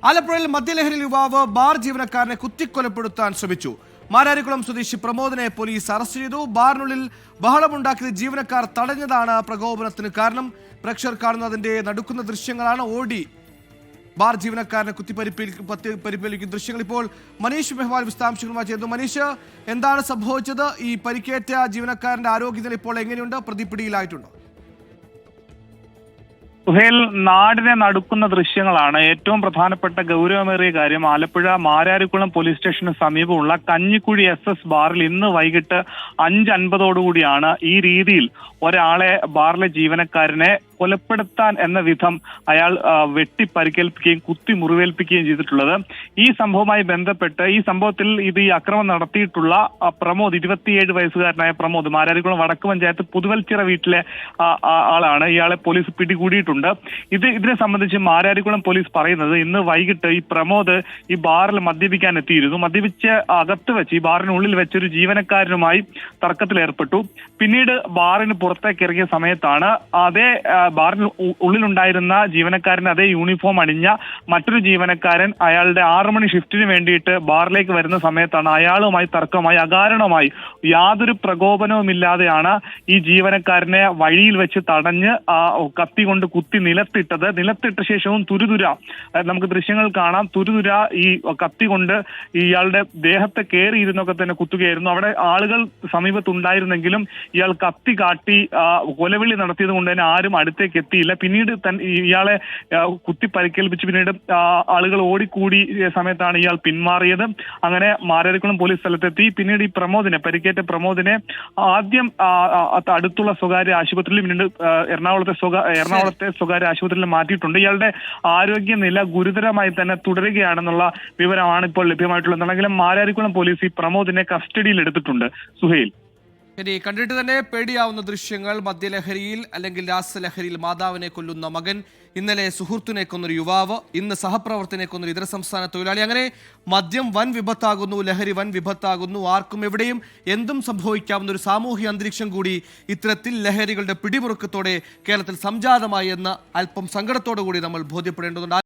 ആലപ്പുഴയിൽ മദ്യലഹരിയിൽ യുവാവ് ബാർ ജീവനക്കാരനെ കുത്തിക്കൊലപ്പെടുത്താൻ ശ്രമിച്ചു. മാരാരിക്കുളം സ്വദേശി പ്രമോദിനെ പോലീസ് അറസ്റ്റ് ചെയ്തു. ബാറിനുള്ളിൽ ബഹളമുണ്ടാക്കിയത് ജീവനക്കാർ തടഞ്ഞതാണ് പ്രകോപനത്തിന് കാരണം. പ്രേക്ഷകർ കാണുന്നതിന്റെ നടുക്കുന്ന ദൃശ്യങ്ങളാണ്. ഓടി ബാർ ജീവനക്കാരനെ പരിക്കേൽക്കുന്ന ദൃശ്യങ്ങൾ. ഇപ്പോൾ മനീഷ് മെഹ്വാൽ വിശദാംശങ്ങളുമായി ചേർന്നു. മനീഷ്, എന്താണ് സംഭവിച്ചത്? ഈ പരിക്കേറ്റ ജീവനക്കാരന്റെ ആരോഗ്യനില ഇപ്പോൾ എങ്ങനെയുണ്ട്? പ്രതി പിടിയിലായിട്ടുണ്ടോ? സുഹേൽ, നാടിനെ നടുക്കുന്ന ദൃശ്യങ്ങളാണ്. ഏറ്റവും പ്രധാനപ്പെട്ട ഗൗരവമേറിയ കാര്യം, ആലപ്പുഴ മാരാരിക്കുളം പോലീസ് സ്റ്റേഷന് സമീപമുള്ള കഞ്ഞിക്കുഴി SS ബാറിൽ ഇന്ന് വൈകിട്ട് 5:50 ഈ രീതിയിൽ ഒരാളെ, ബാറിലെ ജീവനക്കാരനെ കൊലപ്പെടുത്താൻ എന്ന വിധം അയാൾ വെട്ടി പരിക്കേൽപ്പിക്കുകയും കുത്തി മുറിവേൽപ്പിക്കുകയും ചെയ്തിട്ടുള്ളത്. ഈ സംഭവവുമായി ബന്ധപ്പെട്ട് ഈ സംഭവത്തിൽ ഈ അക്രമം നടത്തിയിട്ടുള്ള പ്രമോദ്, 27 വയസ്സുകാരനായ പ്രമോദ്, മാരാരിക്കുളം വടക്ക് പഞ്ചായത്ത് പുതുവൽച്ചിറ വീട്ടിലെ ആളാണ്. ഇയാളെ പോലീസ് പിടികൂടിയിട്ടുണ്ട്. ഇതിനെ സംബന്ധിച്ച് മാരാരിക്കുളം പോലീസ് പറയുന്നത്, ഇന്ന് വൈകിട്ട് ഈ പ്രമോദ് ഈ ബാറിൽ മദ്യപിക്കാൻ എത്തിയിരുന്നു. മദ്യപിച്ച് അകത്ത് വെച്ച്, ഈ ബാറിനുള്ളിൽ വെച്ചൊരു ജീവനക്കാരനുമായി തർക്കത്തിലേർപ്പെട്ടു. പിന്നീട് ബാറിന് പുറത്തേക്ക് ഇറങ്ങിയ സമയത്താണ് അതേ ബാറിന് ഉള്ളിലുണ്ടായിരുന്ന ജീവനക്കാരൻ അതേ യൂണിഫോം അണിഞ്ഞ മറ്റൊരു ജീവനക്കാരൻ അയാളുടെ 6 മണി ഷിഫ്റ്റിന് വേണ്ടിയിട്ട് ബാറിലേക്ക് വരുന്ന സമയത്താണ് അയാളുമായി തർക്കമായി, അകാരണമായി യാതൊരു പ്രകോപനവുമില്ലാതെയാണ് ഈ ജീവനക്കാരനെ വഴിയിൽ വെച്ച് തടഞ്ഞ് കത്തി കൊണ്ട് കുത്തി നിലത്തിട്ടത്. നിലത്തിട്ട ശേഷവും തുരുതുര, നമുക്ക് ദൃശ്യങ്ങൾ കാണാം, തുരുതുര ഈ കത്തി കൊണ്ട് ഇയാളുടെ ദേഹത്തെ കയറിയിരുന്നൊക്കെ തന്നെ കുത്തുകയായിരുന്നു. അവിടെ ആളുകൾ സമീപത്തുണ്ടായിരുന്നെങ്കിലും ഇയാൾ കത്തി കാട്ടി കൊലവിളി നടത്തിയത് കൊണ്ട് തന്നെ ആരും അടുത്തേക്ക് എത്തിയില്ല. പിന്നീട് ഇയാളെ കുത്തി പരിക്കേൽപ്പിച്ച് പിന്നീട് ആളുകൾ ഓടിക്കൂടി സമയത്താണ് ഇയാൾ പിന്മാറിയത്. അങ്ങനെ മാരാരിക്കുളം പോലീസ് സ്ഥലത്തെത്തി. പിന്നീട് ഈ പ്രമോദിനെ, പരിക്കേറ്റ പ്രമോദിനെ ആദ്യം അടുത്തുള്ള സ്വകാര്യ ആശുപത്രിയിൽ, പിന്നീട് എറണാകുളത്തെ സ്വകാര്യ ആശുപത്രിയിൽ മാറ്റിയിട്ടുണ്ട്. ഇയാളുടെ ആരോഗ്യനില ഗുരുതരമായി തന്നെ തുടരുകയാണെന്നുള്ള വിവരമാണ് ഇപ്പോൾ ലഭ്യമായിട്ടുള്ളത്. എന്നെങ്കിലും മാരാരിക്കുളം പോലീസ് ഈ പ്രമോദിനെ കസ്റ്റഡിയിൽ എടുത്തിട്ടുണ്ട്. സുഹൈൽ, ഇനി കണ്ടിട്ട് തന്നെ പേടിയാവുന്ന ദൃശ്യങ്ങൾ. മദ്യലഹരിയിൽ അല്ലെങ്കിൽ രാസലഹരിയിൽ മാതാവിനെ കൊല്ലുന്ന മകൻ, ഇന്നലെ സുഹൃത്തിനെ കൊന്നൊരു യുവാവ്, ഇന്ന് സഹപ്രവർത്തനെ കൊന്നൊരു ഇതര സംസ്ഥാന തൊഴിലാളി. അങ്ങനെ മദ്യം വൻ വിപത്താകുന്നു, ലഹരി വൻ വിപത്താകുന്നു. ആർക്കും എവിടെയും എന്തും സംഭവിക്കാവുന്ന ഒരു സാമൂഹ്യ അന്തരീക്ഷം കൂടി ഇത്തരത്തിൽ ലഹരികളുടെ പിടിമുറുക്കത്തോടെ കേരളത്തിൽ സംജാതമായി എന്ന് അല്പം സങ്കടത്തോടു കൂടി നമ്മൾ ബോധ്യപ്പെടേണ്ടതുണ്ട്.